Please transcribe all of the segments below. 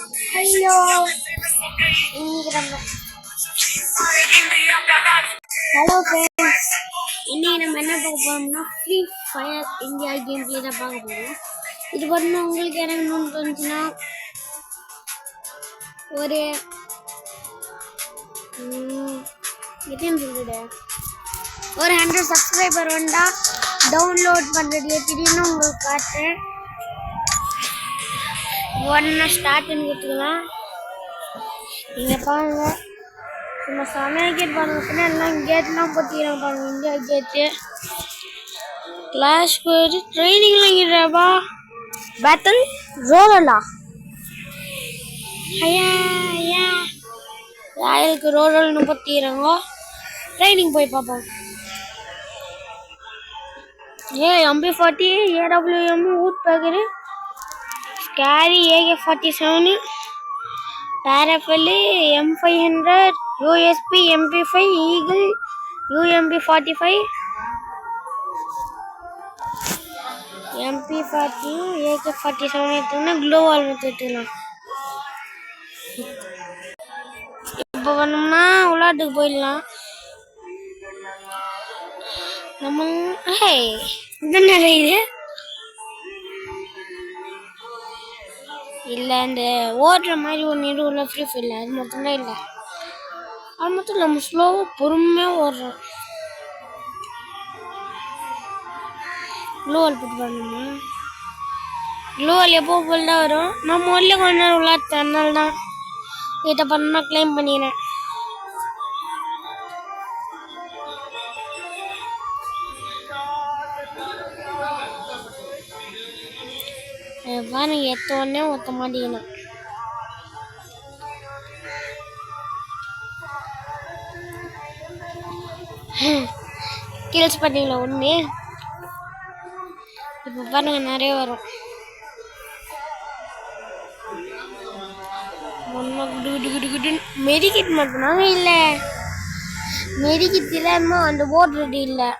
Hello, இன்னைக்கு நம்ம friends, இன்னைக்கு நம்ம என்ன பார்க்க போறோம்னா free fire India game play தான் பார்க்க போறோம். இது பண்ண உங்களுக்கு இறங்கணும்னு தோணுச்சுன்னா ஒரு ஒரு 100 சப்ஸ்கிரைபர் வந்தா டவுன்லோட் பண்ணுறது எப்படின்னு உங்களுக்கு காட்டுறேன். ஒன்னா ஸ்டார்ட்னு கொடுத்துக்கலாம். நீங்கள் பாருங்க, நம்ம செமையாக கேட் பண்ணுறதுன்னா எல்லாம் கேட்லாம் போட்டிக்கிறாங்க பாருங்க. இந்தியா கேட்டு கிளாஷ் போயிட்டு ட்ரைனிங்லங்கிறப்பா பேட்டில் ரோலா ஐயா ஐயா ராயலுக்கு ரோலல்னு போட்டிக்கிறாங்க. ட்ரைனிங் போய் பார்ப்போம். MP40 AWM ஊட் பேக்கரு ஸ்கேரி AK-47 Parafal M500 USP MP5 eagle UMP45 MP40 AK-47 எடுத்தோம்னா க்ளோவால் எடுத்துக்கலாம். இப்போ பண்ணோம்னா விளையாட்டுக்கு போயிடலாம். நம்ம இது நிறைய இல்லை, அந்த ஓடுற மாதிரி ஒன்று உள்ள ஃப்ரீ ஃபயர் அது மட்டும்தான் இல்லை. அது மட்டும் இல்லை, நம்ம ஸ்லோவாக பொறுமையாக ஓடுறோம். க்ளோவால் போட்டு பண்ணணுமா? க்ளோவால் எப்போ போல் தான் வரும். நம்ம உள்ள கொஞ்ச நேரம் விளையாடுறேன், அதனால தான் இதை பண்ணா கிளைம் பண்ணிக்கிறேன். பாருங்க, எத்த உடனே ஒத்த மாட்டேங்கணும். கில்ஸ் பார்த்தீங்களா ஒன்று? இப்போ பாருங்க நிறைய வரும். மெடிக்கிட் மட்டும்தாங்க இல்லை, மெடிக்கிட் இல்லாம அந்த போர்டு இல்லை.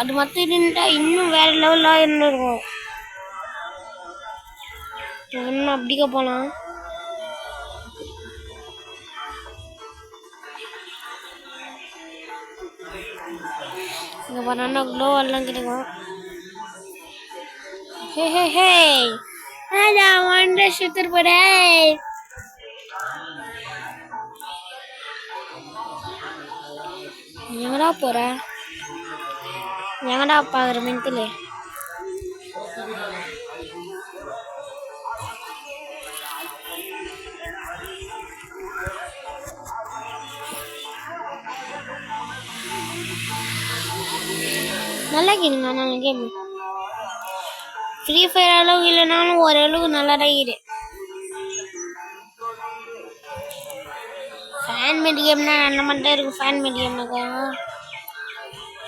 அது மட்டும் இருந்தா இன்னும் வேற லெவலாக இருந்திருக்கும். ஒன்றும் அப்படிக்க போகலாம். இங்கே பண்ணா க்ளோவெல்லாம் கிடைக்கும். சுத்தர் போட எங்கடா போற? எங்கடா பாக்குற மென்டலு? நல்லா கேளுங்க. நல்ல கேம். ஃப்ரீ ஃபயர் அளவு இல்லைனாலும் ஓரளவுக்கு நல்லா தான் இரு. ஃபேன் மேட் கேம்னா நல்ல மட்டும் இருக்கும். ஃபேன் மேட் கேம்னாக்கா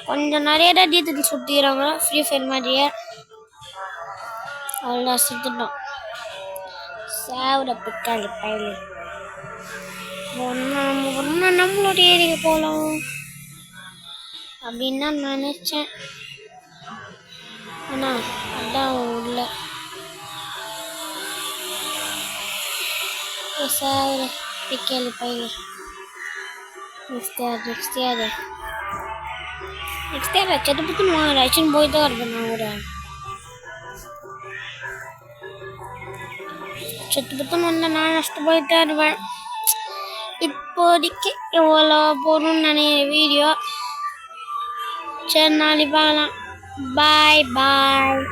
கொஞ்சம் நிறைய தான் டீத்துட்டு சுற்றிக்கிறாங்க ஃப்ரீ ஃபயர் மாதிரியே. அவ்வளோ சுற்றிட்டோம். சாவிட பிக்காளி பயிலு ஒன்று நம்மளோட ஏரியா போகலாம் அப்படின்னு தான் நினச்சேன். ஆனால் அதான் உள்ள சாவிட பிக்காளி பயிலு. நெக்ஸ்ட் யாரு செத்து பத்துன்னு வாங்க அச்சுன்னு போய் தான் இருப்பேன். நான் கூட செத்து பத்துன்னு வந்தேன், நான் நஷ்டம் போயிட்டு இருப்பேன். இப்போதைக்கு எவ்வளோ போகணும்னு நினைக்கிற வீடியோ. சரி, நாளைக்கு பார்க்கலாம். பாய் பாய்.